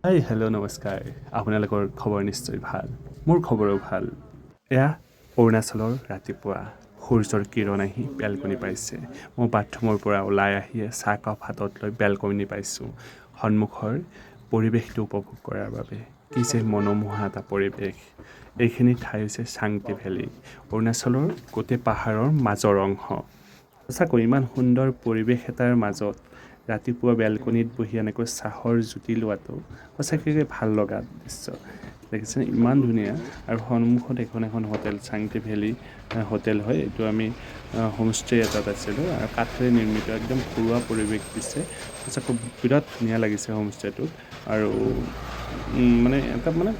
hi hello' নমস্কাৰ আপোনালোকৰ খবৰ নিশ্চয় ভাল মোৰ খবৰো ভাল এয়া অৰুণাচলৰ ৰাতিপুৱা সূৰ্যৰ কিৰণ আহি বেলকনি পাইছে মই বাথৰুমৰ পৰা ওলাই আহিয়ে চাহকাপ হাতত লৈ বেলকনি পাইছোঁ সন্মুখৰ পৰিৱেশটো উপভোগ কৰাৰ বাবে কি যে মনোমোহা এটা পৰিৱেশ এইখিনি ঠাই হৈছে চাংটি ভেলী অৰুণাচলৰ গোটেই পাহাৰৰ মাজৰ অংশ সঁচাকৈ ইমান সুন্দৰ পৰিৱেশ এটাৰ মাজত ৰাতিপুৱা বেলকনিত বহি এনেকৈ চাহৰ জুতি লোৱাটো সঁচাকৈ ভাল লগা দৃশ্য দেখিছেনে ইমান ধুনীয়া আৰু সন্মুখত এখন হোটেল চাংটি ভেলী হোটেল হয় এইটো আমি হোমষ্টে এটাত আছিলোঁ আৰু কাঠেৰে নিৰ্মিত একদম ঘৰুৱা পৰিৱেশ দিছে সঁচাকৈ বিৰাট ধুনীয়া লাগিছে হোমষ্টেটোত আৰু মানে এটা মানে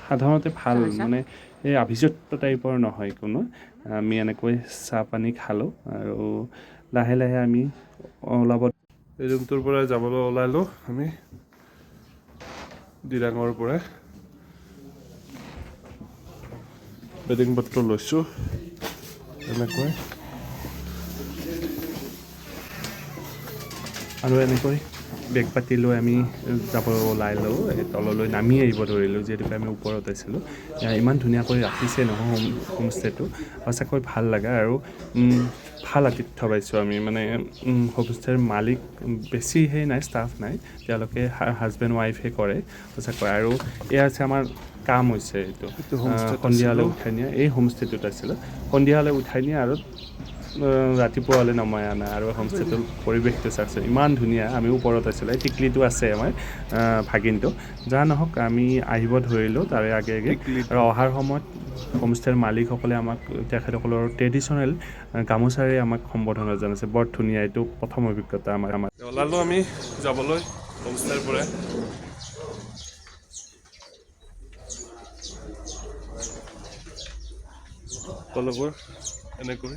সাধাৰণতে ভাল মানে এই আভিজাত্য টাইপৰ নহয় কোনো আমি এনেকৈ চাহ পানী খালোঁ আৰু লাহে লাহে আমি ওলাব এই ৰুমটোৰ পৰা যাবলৈ ওলালোঁ আমি দিৰাঙৰ পৰা বেডিং পত্ৰ লৈছোঁ এনেকৈ আৰু এনেকৈ বেগ পাতি লৈ আমি যাব ওলাই লওঁ তললৈ নামি আহিব ধৰিলোঁ যিহেতুকে আমি ওপৰত আছিলোঁ ইমান ধুনীয়াকৈ ৰাখিছে নহয় হোমষ্টেটো সঁচাকৈ ভাল লগা আৰু ভাল আতিথ্য পাইছোঁ আমি মানে হোমষ্টেৰ মালিক বেছি সেই নাই ষ্টাফ নাই তেওঁলোকে হাজবেণ্ড ৱাইফে কৰে সঁচাকৈ আৰু এয়া হৈছে আমাৰ কাম হৈছে এইটো সন্ধিয়ালৈ উঠাই নিয়া এই হোমষ্টেটোত আছিলোঁ সন্ধিয়ালৈ উঠাই নিয়া আৰু ৰাতিপুৱা হ'লে নমাই আনা আৰু হোমষ্টেটোৰ পৰিৱেশটো চাওকচোন ইমান ধুনীয়া আমি ওপৰত আছিলোঁ এই টিকলিটো আছে আমাৰ ভাগিনটো যা নহওক আমি আহিব ধৰিলোঁ তাৰে আগে আগে আৰু অহাৰ সময়ত হোমষ্টেৰ মালিকসকলে আমাক তেখেতসকলৰ ট্ৰেডিশ্যনেল গামোচাৰে আমাক সম্বোধনা জনাইছে বৰ ধুনীয়া এইটো প্ৰথম অভিজ্ঞতা আমাৰ ওলালোঁ আমি যাবলৈ হোমষ্টেৰ পৰা সকলোবোৰ এনেকৈ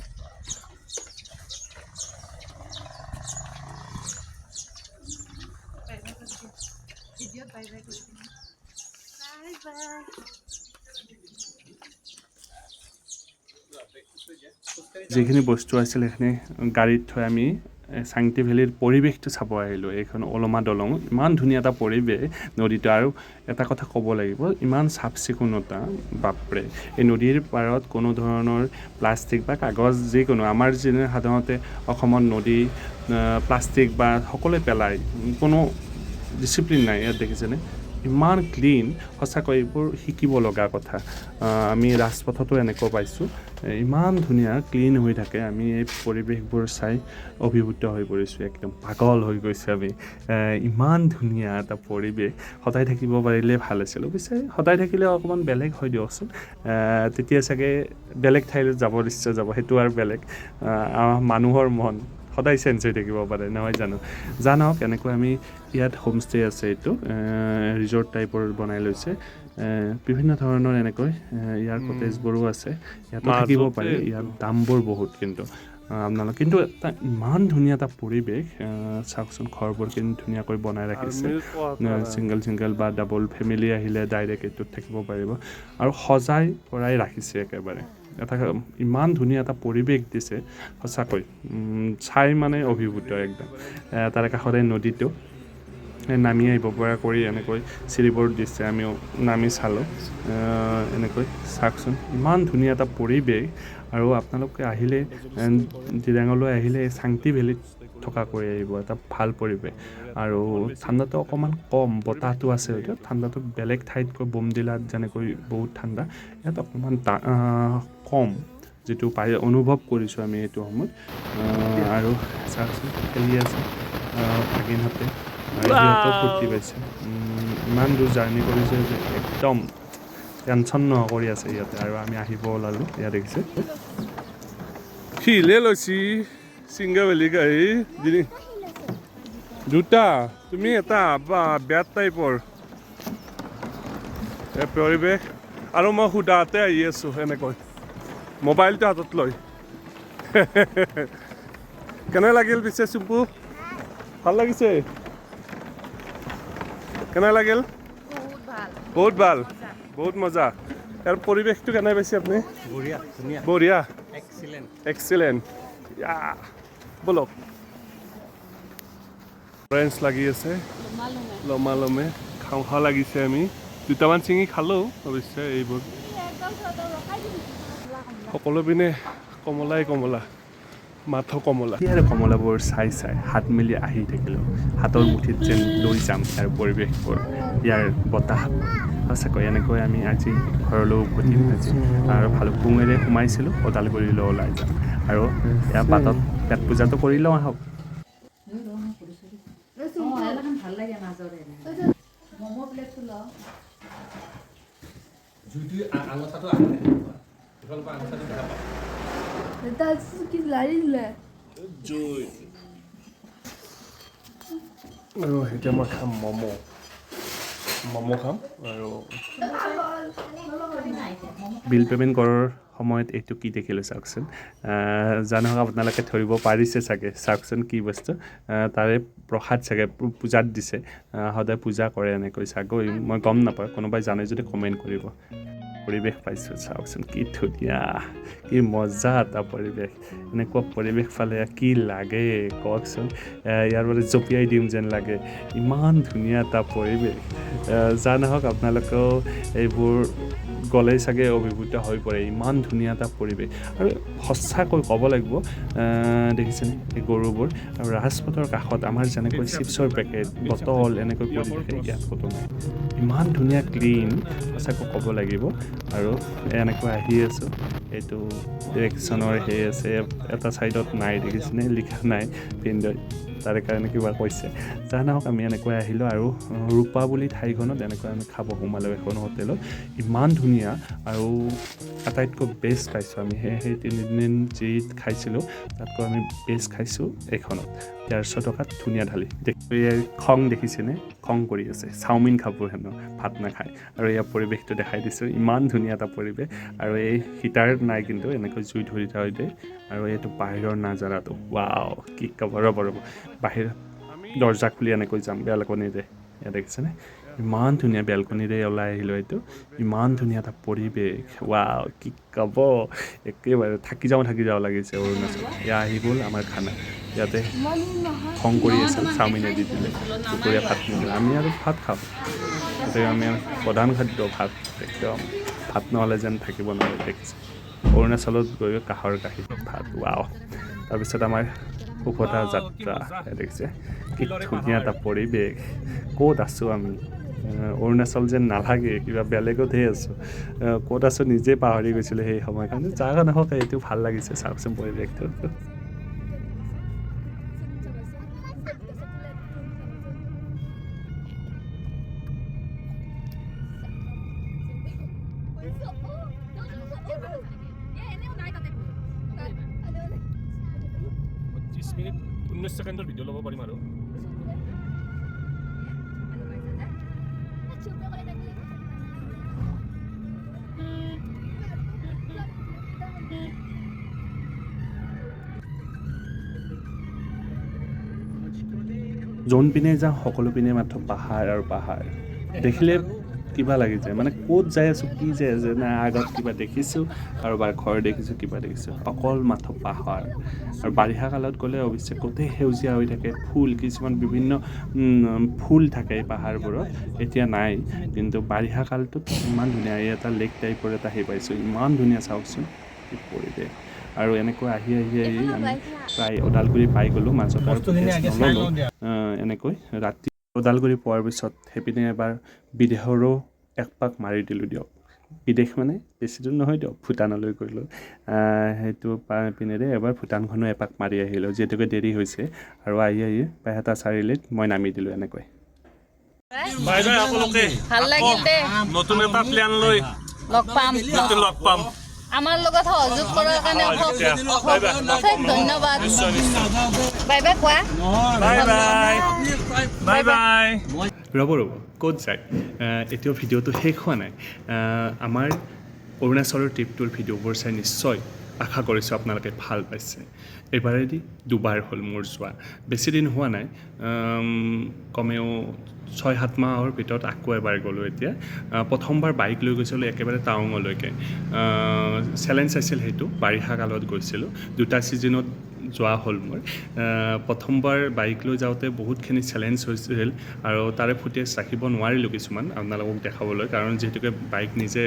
যিখিনি বস্তু আছিল সেইখিনি গাড়ীত থৈ আমি চাংটি ভেলীৰ পৰিৱেশটো চাব আহিলোঁ এইখন ওলমা দলং ইমান ধুনীয়া এটা পৰিৱেশ নদীটো আৰু এটা কথা ক'ব লাগিব ইমান চাফ চিকুণতা বাপৰে এই নদীৰ পাৰত কোনো ধৰণৰ প্লাষ্টিক বা কাগজ যিকোনো আমাৰ যেনে সাধাৰণতে অসমত নদী প্লাষ্টিক বা সকলোৱে পেলায় কোনো ডিচিপ্লিন নাই ইয়াত দেখিছেনে ইমান ক্লিন সঁচাকৈ এইবোৰ শিকিব লগা কথা আমি ৰাজপথতো এনেকুৱা পাইছোঁ ইমান ধুনীয়া ক্লিন হৈ থাকে আমি এই পৰিৱেশবোৰ চাই অভিভূত হৈ পৰিছোঁ একদম পাগল হৈ গৈছে আমি ইমান ধুনীয়া এটা পৰিৱেশ সদায় থাকিব পাৰিলে ভাল আছিল অৱশ্যে সদায় থাকিলে অকণমান বেলেগ হয় দিয়কচোন তেতিয়া চাগে বেলেগ ঠাইলৈ যাবৰ ইচ্ছা যাব সেইটো আৰু বেলেগ মানুহৰ মন সদায় চেঞ্জ হৈ থাকিব পাৰে নহয় জানো জানক এনেকৈ আমি ইয়াত হোমষ্টে আছে এইটো ৰিজৰ্ট টাইপৰ বনাই লৈছে বিভিন্ন ধৰণৰ এনেকৈ ইয়াৰ কটেজবোৰো আছে ইয়াতো থাকিব পাৰে ইয়াৰ দামবোৰ বহুত কিন্তু আপোনালোক কিন্তু এটা ইমান ধুনীয়া এটা পৰিৱেশ চাওকচোন ঘৰবোৰ কিন্তু ধুনীয়াকৈ বনাই ৰাখিছে ছিংগল বা ডাবল ফেমিলি আহিলে ডাইৰেক্ট এইটোত থাকিব পাৰিব আৰু সজাই পৰাই ৰাখিছে একেবাৰে এটা ইমান ধুনীয়া এটা পৰিৱেশ দিছে সঁচাকৈ চাই মানে অভিভূত একদম তাৰে কাষতে নদীটো নামি আহিব পৰা কৰি এনেকৈ চিৰিবোৰ দিছে আমিও নামি চালোঁ এনেকৈ চাওকচোন ইমান ধুনীয়া এটা পৰিৱেশ আৰু আপোনালোকে আহিলে দিৰাঙলৈ আহিলে চাংটি ভেলীত থকা কৰি আহিব এটা ভাল পৰিৱেশ আৰু ঠাণ্ডাটো অকণমান কম বতাহটো আছে হয়তো ঠাণ্ডাটো বেলেগ ঠাইতকৈ বোমডিলাত যেনেকৈ বহুত ঠাণ্ডা ইয়াত অকণমান কম যিটো অনুভৱ কৰিছোঁ আমি এইটো সময়ত আৰু চাওকচোন খেলি আছে ভাগিনহঁতে সিহঁতেও ফূৰ্তি পাইছে ইমান দূৰ জাৰ্ণি কৰিছে যে একদম টেনশ্যন নকৰি আছে ইয়াতে আৰু আমি আহিব ওলালোঁ ইয়াত দেখিছে শিলে লৈছি চিংগাবেলি গাড়ী দুটা তুমি এটা বা বেয়া টাইপৰ পৰিৱেশ আৰু মই সুধাতে আহি আছোঁ এনেকৈ মোবাইলটো হাতত লৈ কেনে লাগিল পিছে চুম্পু ভাল লাগিছে কেনে লাগিল বহুত ভাল বহুত মজা ইয়াৰ পৰিৱেশটো কেনে পাইছে আপুনি বঢ়িয়া এক্সিলেণ্ট বলক ফ্ৰেঞ্চ লাগি আছে লমালমে খাওঁ লাগিছে আমি দুটামান চিঙি খালোঁ অৱশ্যে এইবোৰ সকলো পিনে কমলা মাথো কমলা আৰু কমলাবোৰ চাই হাত মেলি আহি থাকিলোঁ হাতৰ মুঠিত যেন লৈ যাম ইয়াৰ পৰিৱেশবোৰ ইয়াৰ বতাহ সঁচাকৈ এনেকৈ আমি আজি ঘৰলৈ উভতিম আজি আৰু ভালুকপুঙেৰে সোমাইছিলোঁ ওদালগুৰিলৈ ওলাই যাম আৰু ইয়াৰ পাতত পেট পূজাটো কৰি লওঁ আহক আৰু এতিয়া মই খাম ম'ম' খাম আৰু বিল পে'মেণ্ট কৰাৰ সময়ত এইটো কি দেখিলোঁ চাওকচোন জানো আপোনালোকে ধৰিব পাৰিছে চাগে চাওকচোন কি বস্তু তাৰে প্ৰসাদ চাগে পূজাত দিছে সদায় পূজা কৰে এনেকৈ চাগৈ মই গম নাপাওঁ কোনোবাই জানে যদি কমেণ্ট কৰিব পৰিৱেশ পাইছোঁ চাওকচোন কি ধুনীয়া কি মজা এটা পৰিৱেশ এনেকুৱা পৰিৱেশ পালে কি লাগে কওকচোন ইয়াৰ বাবে জঁপিয়াই দিম যেন লাগে ইমান ধুনীয়া এটা পৰিৱেশ যা নহওক আপোনালোকেও এইবোৰ গ'লেই চাগে অভিভূত হৈ পৰে ইমান ধুনীয়া এটা পৰিৱেশ আৰু সঁচাকৈ ক'ব লাগিব দেখিছেনে এই গৰুবোৰ আৰু ৰাজপথৰ কাষত আমাৰ যেনেকৈ চিপছৰ পেকেট বটল এনেকৈ পৰি থাকে ইয়াত ক'তো নাই ইমান ধুনীয়া ক্লিন সঁচাকৈ ক'ব লাগিব আৰু এনেকৈ আহি আছোঁ এইটো ডিৰেকশ্যনৰ সেই আছে এটা ছাইডত নাই দেখিছেনে লিখা নাই পিণ্ডত তাৰে কাৰণে কিবা কৈছে যা নহওক আমি এনেকৈ আহিলোঁ আৰু ৰূপা বুলি ঠাইখনত এনেকৈ আমি খাব সোমালোঁ এখন হোটেলত ইমান ধুনীয়া আৰু আটাইতকৈ বেষ্ট খাইছোঁ আমি সেই তিনিদিন যি খাইছিলোঁ তাতকৈ আমি বেষ্ট খাইছোঁ এইখনত 150 টকাত ধুনীয়া ঢালি খং দেখিছেনে খং কৰি আছে চাওমিন খাব হেনো ভাত নাখায় আৰু ইয়াৰ পৰিৱেশটো দেখাই দিছোঁ ইমান ধুনীয়া এটা পৰিৱেশ আৰু এই হিটাৰ নাই কিন্তু এনেকৈ জুই ধৰি থৈ দিয়ে আৰু এইটো বাহিৰৰ নাজাৰাটো ৱাও কি ক'ব ৰ'ব বাহিৰ দৰ্জা খুলি এনেকৈ যাম বেলকনিৰে ইয়াত দেখিছেনে ইমান ধুনীয়া বেলকনিৰে ওলাই আহিলোঁ এইটো ইমান ধুনীয়া এটা পৰিৱেশ ৱাও কি ক'ব একেবাৰে থাকি যাওঁ লাগিছে অৰুণাচল এয়া আহি গ'ল আমাৰ খানা ইয়াতে খং কৰি আছে চাওমিনে দি দিলে দুপৰীয়া ভাত নিদিলে আমি আৰু ভাত খাওঁ তাতে আমি প্ৰধান খাদ্য ভাত একদম ভাত নহ'লে যেন থাকিব নোৱাৰে দেখিছে অৰুণাচলত গৈ কাঁহৰ কাঁহীত ভাত ৱাও তাৰপিছত আমাৰ উভতা যাত্ৰা দেখিছে কি ধুনীয়া এটা পৰিৱেশ ক'ত আছোঁ আমি অৰুণাচল যেন নালাগে কিবা বেলেগতহে আছোঁ ক'ত আছোঁ নিজে পাহৰি গৈছিলোঁ সেই সময়খন জাগা নহওক এইটো ভাল লাগিছে চাওকচোন পৰিৱেশটো মিনিট 19 ছেকেণ্ডৰ ভিডিঅ' ল'ব পাৰিম আৰু যোন পিনে যাওঁ সকলো পিনে মাত্ৰ পাহাৰ আৰু পাহাৰ দেখিলে কিবা লাগি যায় মানে ক'ত যাই আছোঁ কি যাই আছে না আগত কিবা দেখিছোঁ কাৰোবাৰ ঘৰ দেখিছোঁ কিবা দেখিছোঁ অকল মাত্ৰ পাহাৰ আৰু বাৰিষা কালত গ'লে অৱশ্যে গোটেই সেউজীয়া হৈ থাকে ফুল কিছুমান বিভিন্ন ফুল থাকে এই পাহাৰবোৰত এতিয়া নাই কিন্তু বাৰিষা কালটোত ইমান ধুনীয়া এই এটা লেক টাইপৰ এটা হেৰি পাইছোঁ ইমান ধুনীয়া চাওকচোন কি পৰিৱেশ আৰু এনেকৈ আহি আমি প্ৰায় ওদালগুৰি পাই গ'লোঁ মাজত আৰু নল'লোঁ এনেকৈ ৰাতি ওদালগুৰি পোৱাৰ পিছত সেইপিনে এবাৰ বিদেশৰো এক পাক মাৰি দিলোঁ দিয়ক বিদেশ মানে বেছি দূৰ নহয় দিয়ক ভূটানলৈ গ'লোঁ সেইটো পিনেৰে এবাৰ ভূটানখনো এপাক মাৰি আহিলোঁ যিহেতুকে দেৰি হৈছে আৰু আহি বাইহাটা চাৰিআলিত মই নামি দিলোঁ এনেকৈ বাই বাই আপোনালোকে ভাল লাগিল দে নতুন এটা প্লেন লৈ লগ পাম আমাৰ লগত সহযোগ কৰাৰ কাৰণে অশেষ ধন্যবাদ বাই বাই কোৱা বাই বাই ৰ'ব ক'ত যায় এতিয়াও ভিডিঅ'টো শেষ হোৱা নাই আমাৰ অৰুণাচলৰ ট্ৰিপটোৰ ভিডিঅ'বোৰ চাই নিশ্চয় আশা কৰিছোঁ আপোনালোকে ভাল পাইছে এইবাৰেদি দুবাৰ হ'ল মোৰ যোৱা বেছি দিন হোৱা নাই কমেও 6-7 মাহৰ ভিতৰত আকৌ এবাৰ গ'লোঁ এতিয়া প্ৰথমবাৰ বাইক লৈ গৈছিলোঁ একেবাৰে টাৱাঙলৈকে চেলেঞ্জ আছিল সেইটো বাৰিষা কালত গৈছিলোঁ দুটা ছিজনত যোৱা হ'ল মোৰ প্ৰথমবাৰ বাইক লৈ যাওঁতে বহুতখিনি চেলেঞ্জ হৈছিল আৰু তাৰে ফুটেজ ৰাখিব নোৱাৰিলোঁ কিছুমান আপোনালোকক দেখাবলৈ কাৰণ যিহেতুকে বাইক নিজে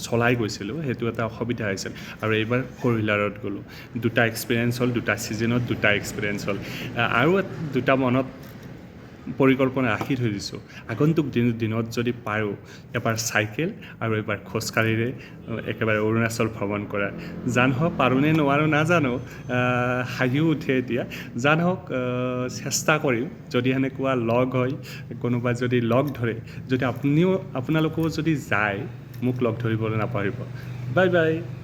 চলাই গৈছিলোঁ সেইটো এটা অসুবিধা হৈছিল আৰু এইবাৰ ফ'ৰ হুইলাৰত গ'লোঁ দুটা এক্সপিৰিয়েঞ্চ হ'ল দুটা ছিজনত দুটা এক্সপিৰিয়েঞ্চ হ'ল আৰু দুটা মনত পৰিকল্পনা ৰাখি থৈ দিছোঁ আগন্তুক দিনত যদি পাৰোঁ এবাৰ চাইকেল আৰু এবাৰ খোজকাঢ়িৰে একেবাৰে অৰুণাচল ভ্ৰমণ কৰা জান হওক পাৰোঁনে নোৱাৰোঁ নাজানো হাঁহিও উঠে এতিয়া জান হওক চেষ্টা কৰিম যদি সেনেকুৱা লগ হয় কোনোবা যদি লগ ধৰে যদি আপোনালোকেও যদি যায় মোক লগ ধৰিবলৈ নাপাহৰিব বাই বাই